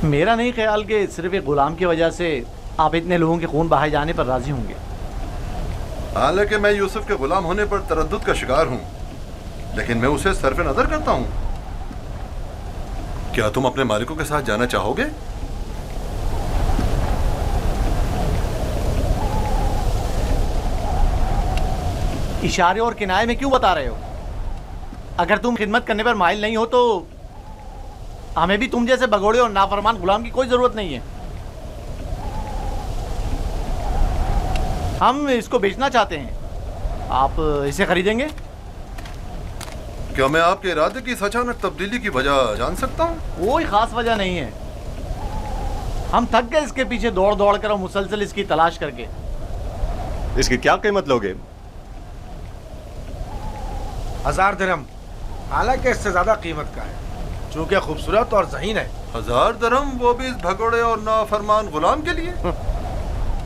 میرا نہیں خیال کہ صرف ایک غلام کی وجہ سے آپ اتنے لوگوں کے خون بہائے جانے پر راضی ہوں گے. حالانکہ میں یوسف کے غلام ہونے پر تردد کا شکار ہوں، لیکن میں اسے صرف نظر کرتا ہوں. کیا تم اپنے مالکوں کے ساتھ جانا چاہو گے؟ اشارے اور کنائے میں کیوں بتا رہے ہو؟ اگر تم خدمت کرنے پر مائل نہیں ہو تو ہمیں بھی تم جیسے بگوڑے اور نافرمان غلام کی کوئی ضرورت نہیں ہے. ہم اس کو بیچنا چاہتے ہیں. آپ اسے خریدیں گے؟ کیا میں آپ کے ارادے کی اس اچانک تبدیلی کی وجہ جان سکتا ہوں؟ کوئی خاص وجہ نہیں ہے. ہم تھک گئے اس کے پیچھے دوڑ دوڑ کر اور مسلسل اس کی تلاش کر کے. اس کی کیا قیمت لوگے؟ 1000 درہم، حالانکہ اس سے زیادہ قیمت کا ہے چونکہ خوبصورت اور ذہین ہے. 1000 درہم، وہ بھی اس بھگوڑے اور نافرمان غلام کے لیے؟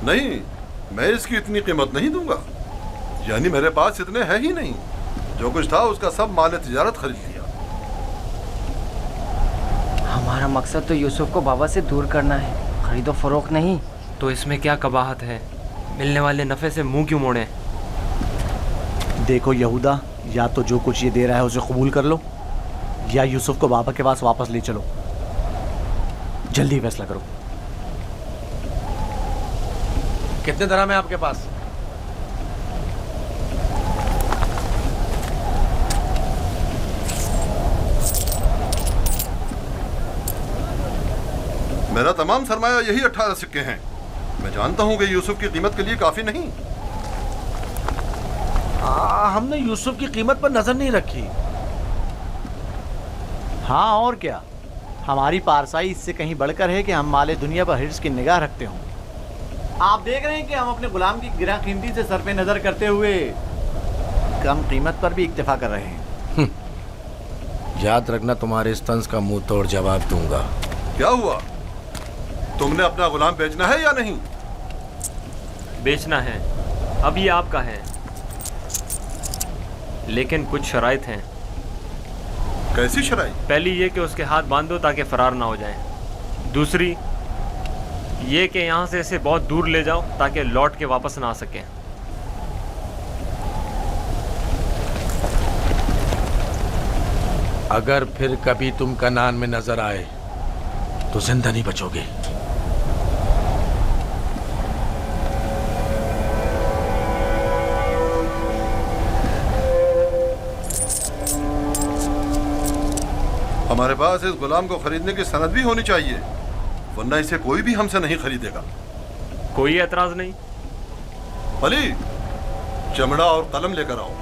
نہیں، میں اس کی اتنی قیمت نہیں دوں گا. یعنی میرے پاس اتنے ہے ہی نہیں. جو کچھ تھا اس کا سب مال تجارت خرید لیا. ہمارا مقصد تو یوسف کو بابا سے دور کرنا ہے، خرید و فروخت نہیں. تو اس میں کیا قباحت ہے؟ ملنے والے نفع سے منہ کیوں موڑیں؟ دیکھو یہودا، یا تو جو کچھ یہ دے رہا ہے اسے قبول کر لو، یا یوسف کو بابا کے پاس واپس لے چلو. جلدی فیصلہ کرو. کتنے درہم ہے آپ کے پاس؟ میرا تمام سرمایہ یہی 18 سکے ہیں. میں جانتا ہوں کہ یوسف کی قیمت کے لیے کافی نہیں. ہم نے یوسف کی قیمت پر نظر نہیں رکھی. ہاں اور کیا، ہماری پارسائی اس سے کہیں بڑھ کر ہے کہ ہم مال دنیا پر حرص کی نگاہ رکھتے ہوں. آپ دیکھ رہے ہیں کہ ہم اپنے غلام کی گرہ قیمتی سے صرف نظر کرتے ہوئے کم قیمت پر بھی اکتفا کر رہے ہیں. یاد رکھنا، تمہارے اس طنز کا منہ توڑ جواب دوں گا. کیا ہوا؟ تم نے اپنا غلام بیچنا ہے یا نہیں؟ بیچنا ہے، اب یہ آپ کا ہے، لیکن کچھ شرائط ہیں. کیسی شرائط؟ پہلی یہ کہ اس کے ہاتھ باندھ دو تاکہ فرار نہ ہو جائیں. دوسری یہ کہ یہاں سے اسے بہت دور لے جاؤ تاکہ لوٹ کے واپس نہ آ سکیں. اگر پھر کبھی تم کنعان میں نظر آئے تو زندہ نہیں بچو گے. ہمارے پاس اس غلام کو خریدنے کی سند بھی ہونی چاہیے، ورنہ اسے کوئی بھی ہم سے نہیں خریدے گا. کوئی اعتراض نہیں؟ علی، چمڑا اور قلم لے کر آؤ.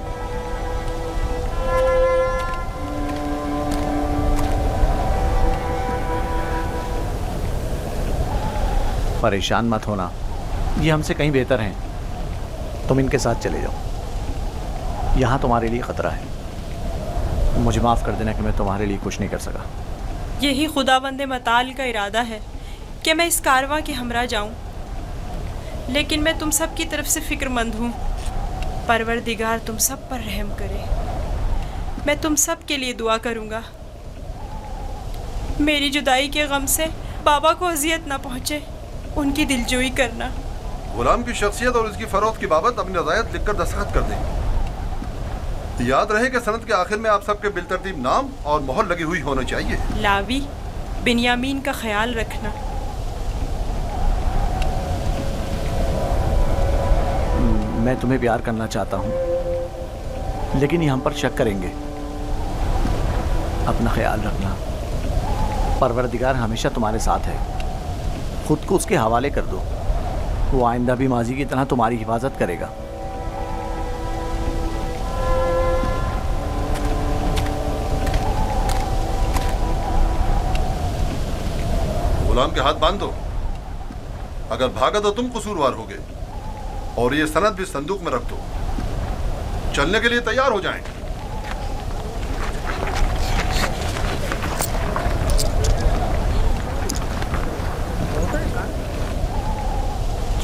پریشان مت ہونا، یہ ہم سے کہیں بہتر ہیں. تم ان کے ساتھ چلے جاؤ، یہاں تمہارے لیے خطرہ ہے. مجھے معاف کر دینا کہ میں تمہارے لیے کچھ نہیں کر سکا. یہی خداوند متعال کا ارادہ ہے کہ میں اس کارواں کے ہمراہ جاؤں، لیکن میں تم سب کی طرف سے فکر مند ہوں. پروردگار تم سب پر رحم کرے. میں تم سب کے لیے دعا کروں گا. میری جدائی کے غم سے بابا کو اذیت نہ پہنچے، ان کی دلجوئی کرنا. غلام کی شخصیت اور اس کی فروخت کی بابت اپنی رضایت لکھ کر دستخط کر دیں. یاد رہے کہ سند کے آخر میں آپ سب کے بالترتیب نام اور مہر لگی ہوئی ہونا چاہیے. لاوی، بنیامین کا خیال رکھنا. میں تمہیں پیار کرنا چاہتا ہوں، لیکن یہ ہم پر شک کریں گے. اپنا خیال رکھنا. پروردگار ہمیشہ تمہارے ساتھ ہے. خود کو اس کے حوالے کر دو، وہ آئندہ بھی ماضی کی طرح تمہاری حفاظت کرے گا. غلام کے ہاتھ باندھ دو. اگر بھاگا تو تم قصوروار ہوگے، اور یہ سند بھی صندوق میں رکھ دو. چلنے کے لیے تیار ہو جائیں.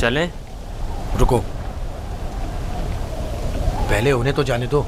چلیں؟ رکو، پہلے انہیں تو جانے دو.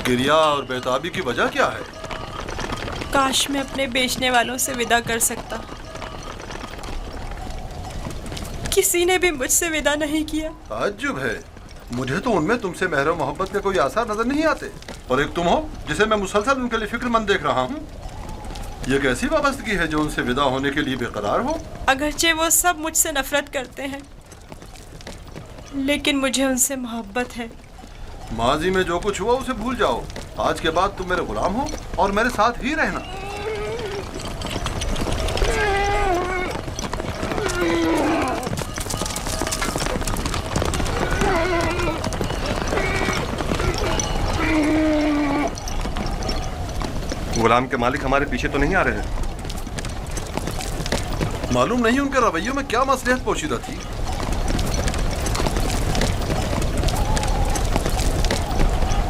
گریا اور بیتابی کی وجہ کیا ہے؟ کاش میں اپنے بیچنے والوں سے ودا کر سکتا، کسی نے بھی مجھ سے ودا نہیں کیا۔ تعجب ہے، مجھے تو ان میں تم سے مہر و محبت کے کوئی آثار نظر نہیں آتے، اور ایک تم ہو جسے میں مسلسل ان کے لیے فکر مند دیکھ رہا ہوں۔ یہ کیسی وابستگی ہے جو ان سے ودا ہونے کے لیے بے قرار ہو؟ اگرچہ وہ سب مجھ سے نفرت کرتے ہیں، لیکن مجھے ان سے محبت ہے۔ ماضی میں جو کچھ ہوا اسے بھول جاؤ، آج کے بعد تم میرے غلام ہو اور میرے ساتھ ہی رہنا۔ غلام کے مالک ہمارے پیچھے تو نہیں آ رہے ہیں؟ معلوم نہیں ان کے رویوں میں کیا مصلحت پوشیدہ تھی۔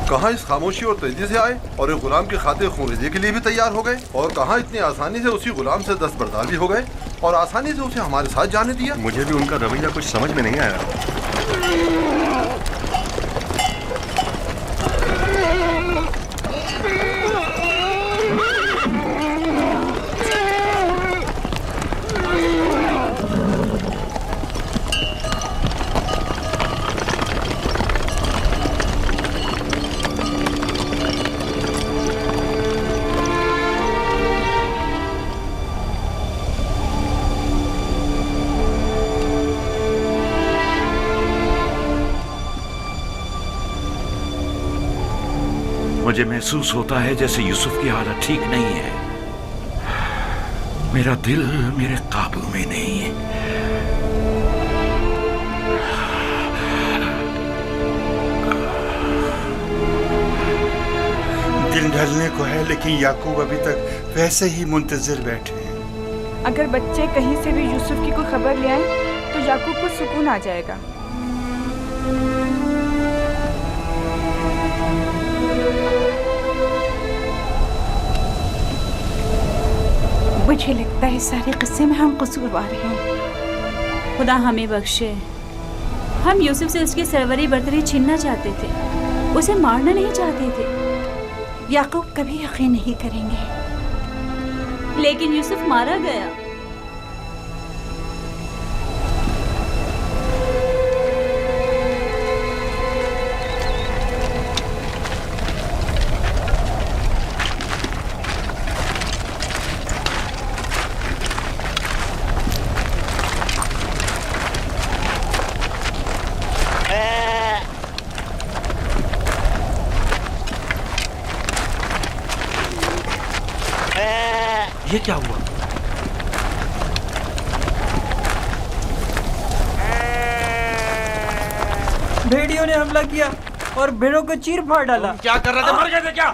کہاں اس خاموشی اور تیزی سے آئے اور ایک غلام کی خاطر خون ریزی کے لیے بھی تیار ہو گئے، اور کہاں اتنی آسانی سے اسی غلام سے دستبردار بھی ہو گئے اور آسانی سے اسے ہمارے ساتھ جانے دیا۔ مجھے بھی ان کا رویہ کچھ سمجھ میں نہیں آیا۔ مجھے محسوس ہوتا ہے جیسے یوسف کی حالت ٹھیک نہیں ہے، میرا دل میرے قابو میں نہیں ہے۔ دن ڈھلنے کو ہے لیکن یعقوب ابھی تک ویسے ہی منتظر بیٹھے ہیں۔ اگر بچے کہیں سے بھی یوسف کی کوئی خبر لے آئیں تو یعقوب کو سکون آ جائے گا۔ مجھے لگتا ہے سارے قصے میں ہم قصوروار ہیں۔ خدا ہمیں بخشے، ہم یوسف سے اس کی سروری برتری چھیننا چاہتے تھے، اسے مارنا نہیں چاہتے تھے۔ یعقوب کبھی یقین نہیں کریں گے، لیکن یوسف مارا گیا۔ یہ کیا ہوا؟ بھیڑیوں نے حملہ کیا اور بھیڑوں کو چیر پھاڑ ڈالا۔ کیا کر رہے تھے؟ مر گئے تھے کیا؟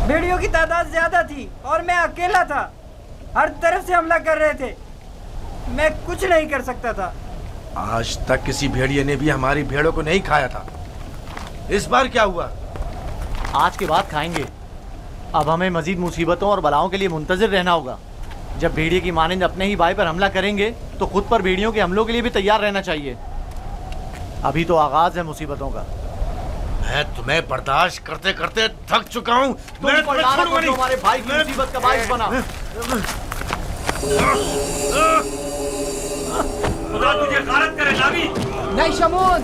بھیڑیوں کی تعداد زیادہ تھی اور میں اکیلا تھا، ہر طرف سے حملہ کر رہے تھے، میں کچھ نہیں کر سکتا تھا۔ آج تک کسی بھیڑیے نے بھی ہماری بھیڑوں کو نہیں کھایا تھا، اس بار کیا ہوا؟ آج کے بعد کھائیں گے۔ اب ہمیں مزید مصیبتوں اور بلاؤں کے لیے منتظر رہنا ہوگا۔ جب بھیڑیے کی مانند اپنے ہی بھائی پر حملہ کریں گے تو خود پر بھیڑیوں کے حملوں کے لیے بھی تیار رہنا چاہیے۔ ابھی تو آغاز ہے مصیبتوں کا۔ میں تمہیں برداشت کرتے کرتے تھک چکا ہوں۔ میں تم پر لعنت ہو جو ہمارے بھائی کی مصیبت کا باعث بنا۔ خدا تجھے غارت کرے لاوی۔ نہیں شمون،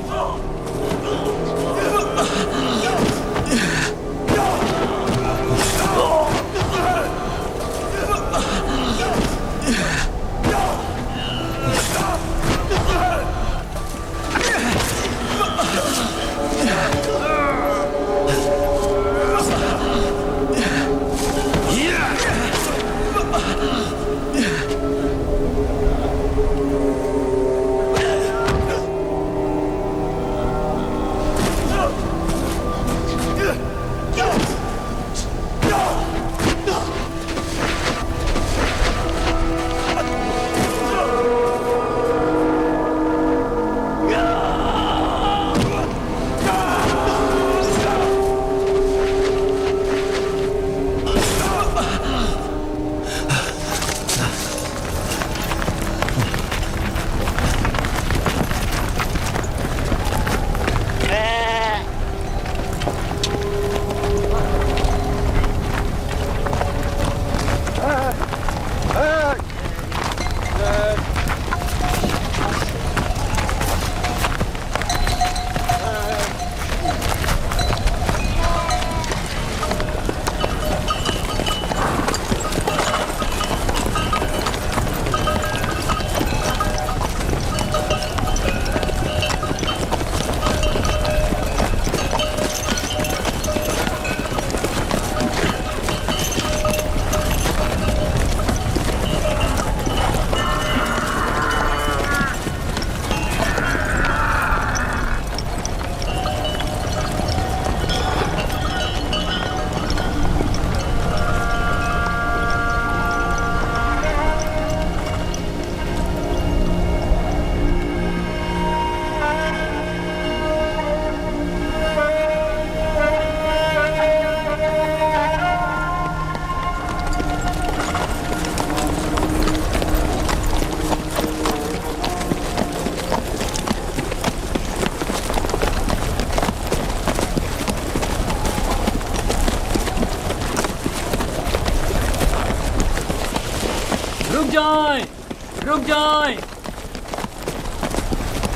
جائیں،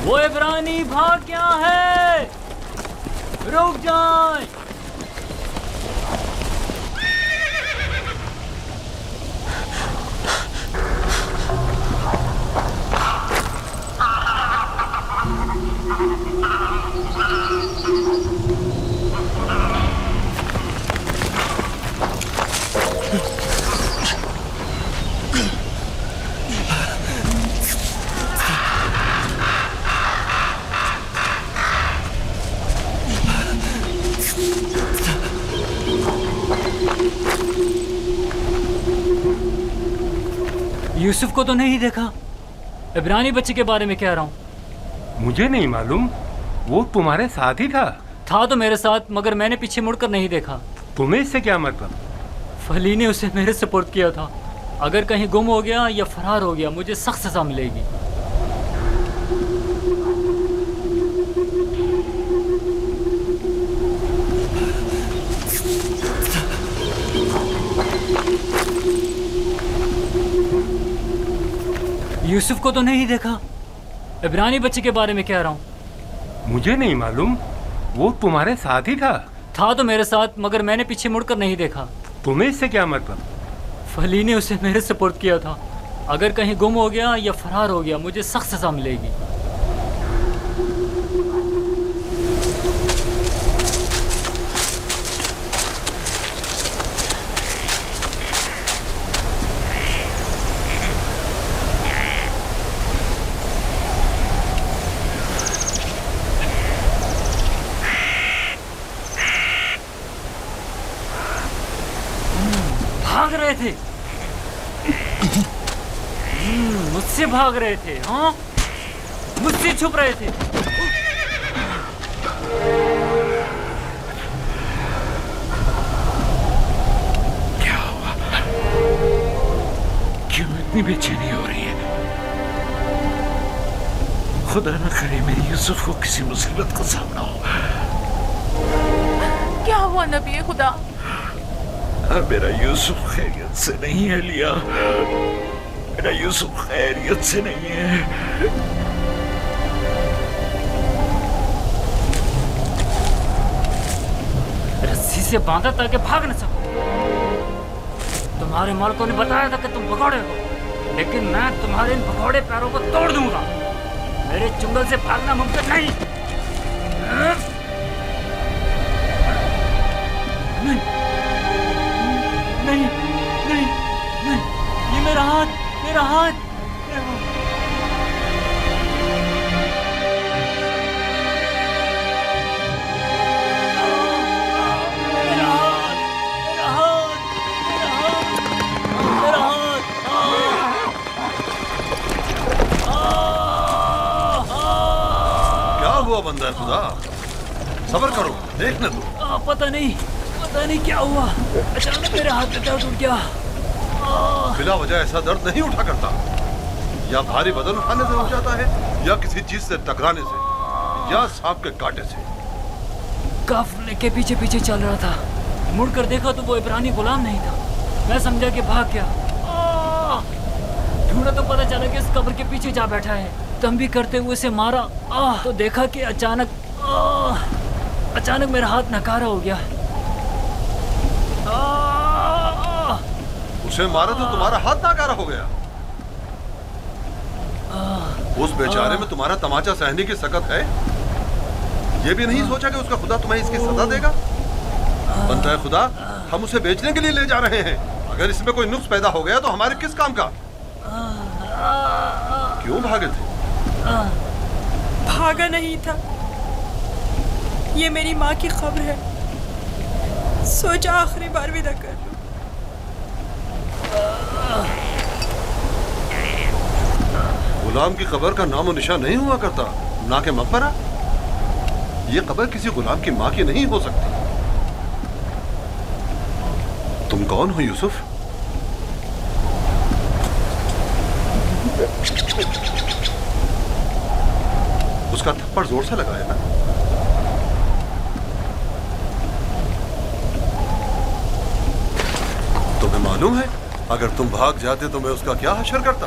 وہ عبرانی بھاگ گیا ہے، رک جائیں۔ یوسف کو تو نہیں دیکھا، عبرانی بچے کے بارے میں کہہ رہا ہوں۔ مجھے نہیں معلوم، وہ تمہارے ساتھ ہی تھا تو میرے ساتھ، مگر میں نے پیچھے مڑ کر نہیں دیکھا۔ تمہیں اس سے کیا مطلب؟ فلی نے اسے میرے سپورٹ کیا تھا، اگر کہیں گم ہو گیا یا فرار ہو گیا مجھے سخت سزا ملے گی۔ یوسف کو تو نہیں دیکھا، عبرانی بچے کے بارے میں کہہ رہا ہوں۔ مجھے نہیں معلوم، وہ تمہارے ساتھ ہی تھا تو میرے ساتھ، مگر میں نے پیچھے مڑ کر نہیں دیکھا۔ تمہیں اس سے کیا مطلب؟ فلی نے اسے میرے سپورٹ کیا تھا، اگر کہیں گم ہو گیا یا فرار ہو گیا مجھے سخت سزا ملے گی۔ بھاگ رہے تھے، مجھ سے بھاگ رہے تھے، ہاں مجھ سے چھپ رہے تھے۔ کیا ہوا؟ کیوں اتنی بے چینی ہو رہی ہے؟ خدا نہ کرے میری یوسف کو کسی مصیبت کا سامنا ہو۔ کیا ہوا نبی خدا؟ میرا یوسف خیریت سے نہیں ہے لیا، میرا یوسف خیریت سے نہیں ہے۔ رسی سے باندھا تاکہ بھاگ نہ سکو۔ تمہارے مالکوں نے بتایا تھا کہ تم بھگوڑے ہو، لیکن میں تمہارے ان بھگوڑے پیروں کو توڑ دوں گا۔ میرے چنگل سے بھاگنا ممکن نہیں۔ نہیں نہیں نہیں، یہ میرا ہاتھ، میرا ہاتھ۔ کیا ہوا بندہ خدا؟ صبر کرو، دیکھنے دو۔ پتہ نہیں کیا ہوا، اچانک میرے ہاتھ میں درد اٹھ گیا۔ بلا وجہ ایسا درد نہیں اٹھا کرتا، یا بھاری بدن اٹھانے سے اٹھ جاتا ہے، یا کسی چیز سے ٹکرانے سے، یا سانپ کے کاٹے سے۔ قافلے کے پیچھے پیچھے چل رہا تھا، مڑ کر دیکھا تو وہ عبرانی غلام نہیں تھا، میں سمجھا کہ بھاگ گیا۔ ڈھونڈا تو پتہ چلا کہ اس قبر کے پیچھے جا بیٹھا ہے، تم بھی کرتے ہوئے اسے مارا تو دیکھا کہ اچانک میرا ہاتھ ناکارہ ہو گیا۔ اسے مارا تو تمہارا ہاتھ ناکارہ ہو گیا؟ اس بیچارے میں تمہارا تماچا سہنے کی سکت ہے؟ یہ بھی نہیں سوچا کہ اس کا خدا تمہیں اس کی سزا دے گا؟ بندہ خدا، ہم اسے بیچنے کے لیے لے جا رہے ہیں، اگر اس میں کوئی نقص پیدا ہو گیا تو ہمارے کس کام کا؟ کیوں بھاگے تھے؟ بھاگا نہیں تھا، یہ میری ماں کی خبر ہے، سوچا آخری بار وداع کر لوں۔ غلام کی قبر کا نام و نشان نہیں ہوا کرتا، نہ کہ مقبرہ۔ یہ قبر کسی غلام کی ماں کی نہیں ہو سکتی۔ تم کون ہو یوسف؟ اس کا تھپڑ زور سے لگا ہے نا؟ تمہیں معلوم ہے اگر تم بھاگ جاتے تو میں اس کا کیا حشر کرتا؟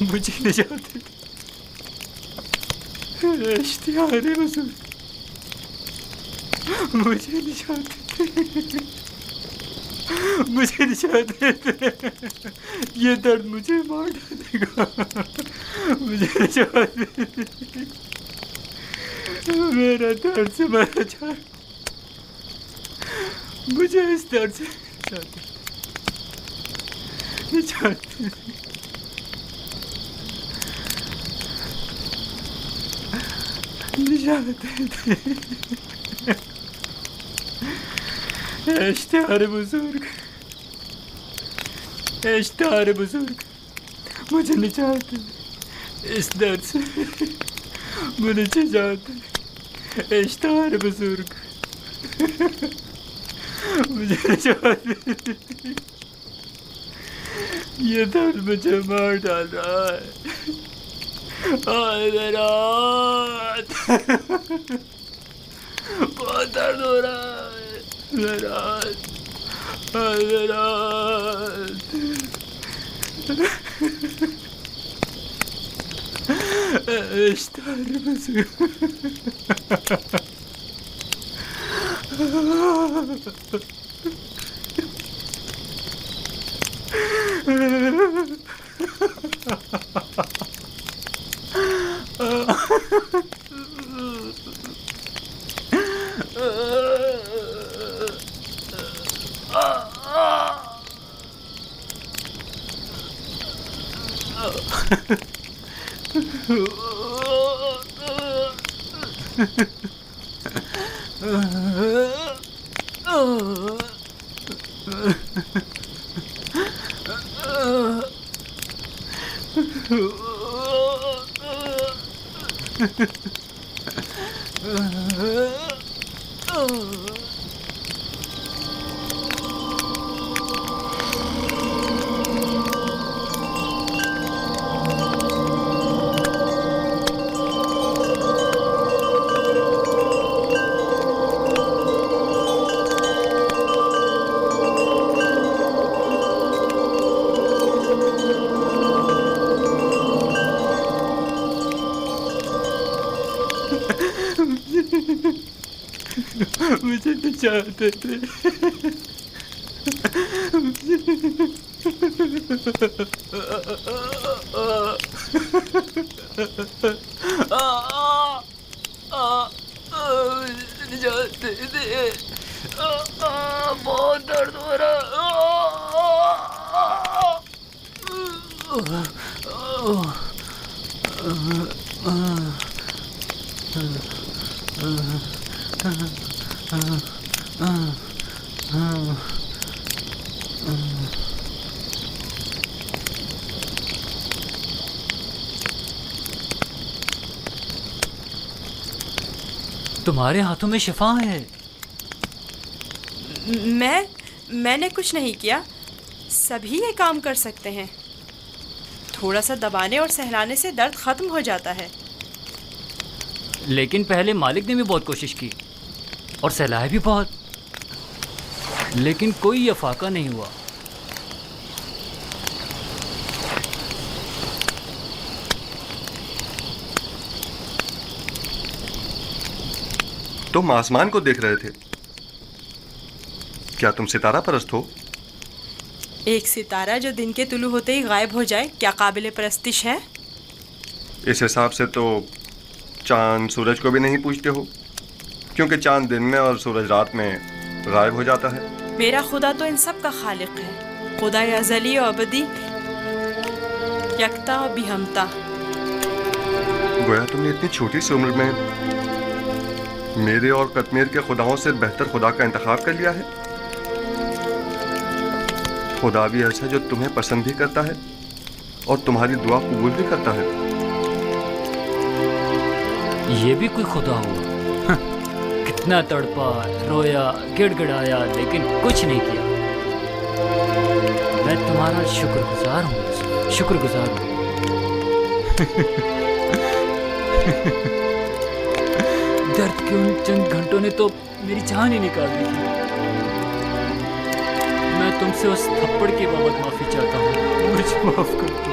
مجھے نجات دے دے، اشتہار بزرگ مجھے نجات دے دے، مجھے نجات دے دے، یہ درد مجھے مار ڈالے گا، مجھے نجات دے دے، میرا درد سے مرا جا، مجھے اس درد سے نجات دے دے۔ نجات دے دے، اشتہار بزرگ، اشتہار بزرگ مجھے نجات دے، اس درد سے مجھے نجات دے، اشتہار بزرگ مجھے نجات دے، یہ درد مجھے مار ڈال رہا ہے، میرا ہاتھ بہت درد ہو رہا ہے، میرا ہاتھ، میرا ہاتھ، اشتہار بزرگ مجھے نجات دے دے، نجات دے دے، بہت درد ہو رہا تمہارے ہاتھوں میں شفا ہے۔ میں نے کچھ نہیں کیا، سبھی یہ کام کر سکتے ہیں، تھوڑا سا دبانے اور سہلانے سے درد ختم ہو جاتا ہے۔ لیکن پہلے مالک نے بھی بہت کوشش کی اور سہلایا بھی بہت، لیکن کوئی افاقہ نہیں ہوا۔ تم آسمان کو دیکھ رہے تھے، کیا تم ستارہ پرست ہو؟ ایک ستارہ جو دن کے طلوع ہوتے ہی غائب ہو جائے کیا قابل پرستش ہے؟ اس حساب سے تو چاند سورج کو بھی نہیں پوچھتے ہو، کیونکہ چاند دن میں اور سورج رات میں غائب ہو جاتا ہے۔ میرا خدا تو ان سب کا خالق ہے، خدا ازلی و ابدی، یکتا و بیہمتا۔ گویا تم نے اتنی چھوٹی سی عمر میں میرے اور قطمیر کے خداؤں سے بہتر خدا کا انتخاب کر لیا ہے۔ خدا بھی ایسا جو تمہیں پسند بھی کرتا ہے اور تمہاری دعا قبول بھی کرتا ہے۔ یہ بھی کوئی خدا ہوا؟ کتنا تڑپا، رویا، گڑ گڑایا، لیکن کچھ نہیں کیا۔ میں تمہارا شکر گزار ہوں، شکر گزار ہوں۔ درد کے ان چند گھنٹوں نے تو میری جان ہی نکال دی تھی۔ میں تم سے اس تھپڑ کے بابت معافی چاہتا ہوں، مجھے معاف کر دو۔